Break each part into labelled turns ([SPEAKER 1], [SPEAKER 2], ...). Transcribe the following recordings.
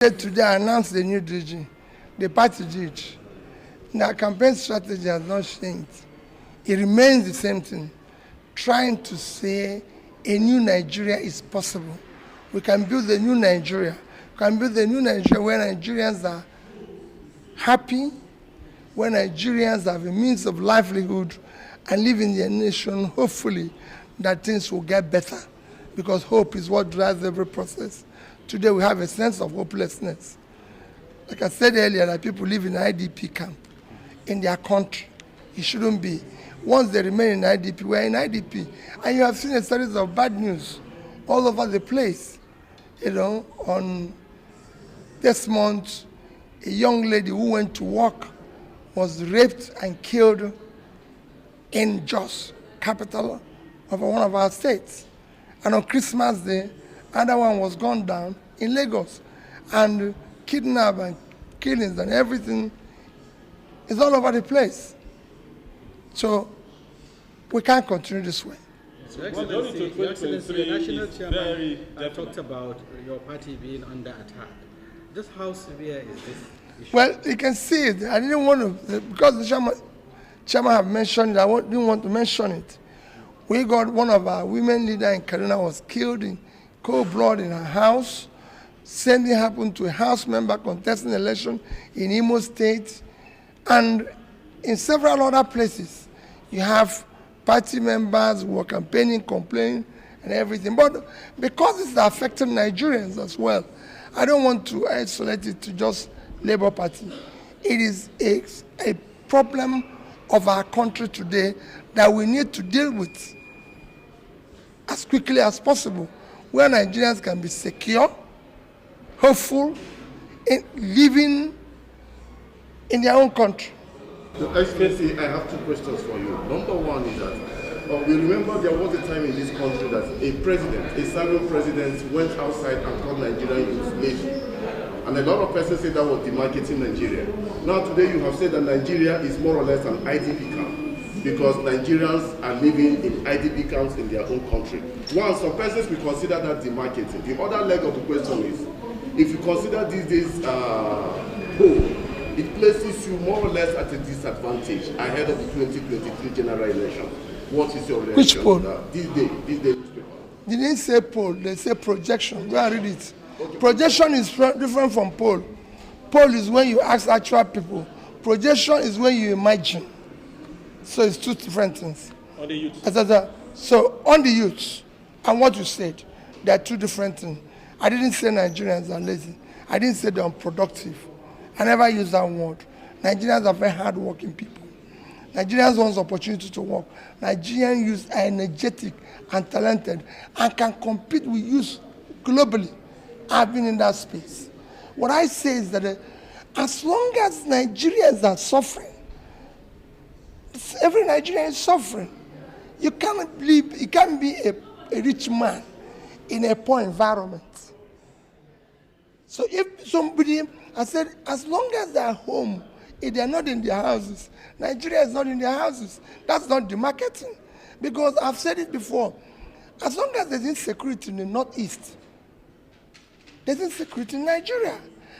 [SPEAKER 1] Today announced the new DG. The party did. Their campaign strategy has not changed. It remains the same thing, trying to say a new Nigeria is possible. We can build a new Nigeria. We can build a new Nigeria where Nigerians are happy, where Nigerians have a means of livelihood and live in their nation, hopefully that things will get better, because hope is what drives every process. Today we have a sense of hopelessness. Like I said earlier, that people live in an IDP camp in their country. It shouldn't be. Once they remain in IDP, we're in IDP. And you have seen a series of bad news all over the place. You know, on this month, a young lady who went to work was raped and killed in Jos, capital of one of our states. And on Christmas Day, another one was gunned down in Lagos. And kidnapping and killings and everything is all over the place. So we can't continue this way.
[SPEAKER 2] Your Excellency, the National Chairman talked about your party being under attack. Just how severe is this issue?
[SPEAKER 1] Well, you can see it. I didn't want to, because the chairman have mentioned it, I didn't want to mention it. We got one of our women leaders in Kaduna was killed in cold blood in her house. Same thing happened to a house member contesting election in Imo State. And in several other places, you have party members who are campaigning, complaining, and everything. But because it's affecting Nigerians as well, I don't want to isolate it to just Labour Party. It is a problem of our country today that we need to deal with as quickly as possible, where Nigerians can be secure, hopeful, in living in their own country.
[SPEAKER 3] Your Excellency, I have two questions for you. Number one is that we remember there was a time in this country that a president, a serving president, went outside and called Nigeria slavery. And a lot of persons say that was demarcating Nigeria. Now today you have said that Nigeria is more or less an IDP camp because Nigerians are living in IDP camps in their own country. One, some persons will consider that demarcating. The other leg of the question is, if you consider these days poll, it places you more or less at a disadvantage ahead of the 2023 general election. What is your reaction?
[SPEAKER 1] Which poll?
[SPEAKER 3] This day newspaper.
[SPEAKER 1] They didn't say poll, they say projection. Go and read it. Okay. Projection is different from poll. Poll is when you ask actual people. Projection is when you imagine. So it's two different things.
[SPEAKER 4] On the youth.
[SPEAKER 1] So on the youth, and what you said, there are two different things. I didn't say Nigerians are lazy. I didn't say they're unproductive. I never use that word. Nigerians are very hard-working people. Nigerians want opportunity to work. Nigerian youth are energetic and talented and can compete with youth globally. I've been in that space. What I say is that as long as Nigerians are suffering, every Nigerian is suffering. You can't be a rich man in a poor environment. So if somebody, I said, as long as they're home, if they're not in their houses, Nigeria is not in their houses. That's not demarketing. Because I've said it before, as long as there's insecurity in the Northeast, there's insecurity in Nigeria.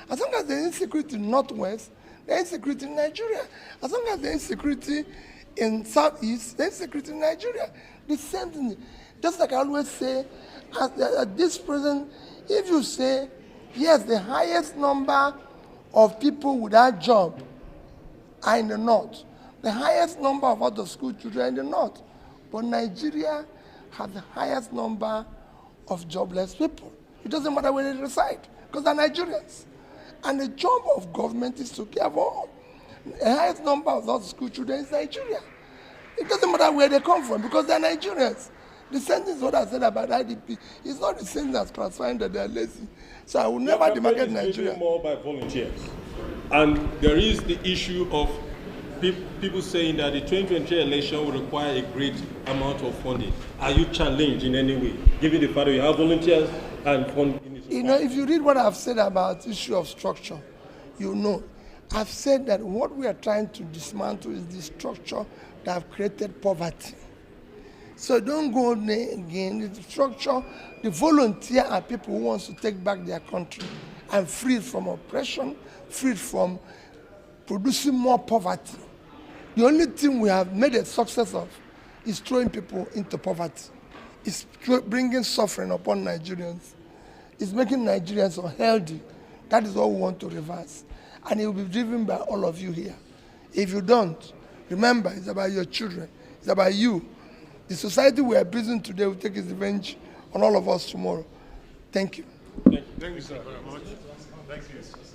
[SPEAKER 1] As long as there's insecurity in the Northwest, there's insecurity in Nigeria. As long as there's insecurity in Southeast, there's insecurity in Nigeria. The same thing. Just like I always say, at this present, if you say, yes, the highest number of people without job are in the North. The highest number of out-of-school children are in the North. But Nigeria has the highest number of jobless people. It doesn't matter where they reside, because they're Nigerians. And the job of government is to care for all. The highest number of out-of-school children is Nigeria. It doesn't matter where they come from, because they're Nigerians. The same thing is what I said about IDP. It's not the same as classifying that they're lazy. So I will never demarcate Nigeria.
[SPEAKER 4] More by volunteers. And there is the issue of people saying that the 2023 election will require a great amount of funding. Are you challenged in any way, given the fact that you have volunteers and funding?
[SPEAKER 1] You know, if you read what I've said about the issue of structure, you know, I've said that what we are trying to dismantle is the structure that have created poverty. So don't go there again. The structure, the volunteer are people who wants to take back their country and freed from oppression, freed from producing more poverty. The only thing we have made a success of is throwing people into poverty. It's bringing suffering upon Nigerians. It's making Nigerians unhealthy. That is what we want to reverse. And it will be driven by all of you here. If you don't, remember, it's about your children. It's about you. The society we are building today will take its revenge on all of us tomorrow. Thank you.
[SPEAKER 4] Thank you, sir.
[SPEAKER 3] Thank you.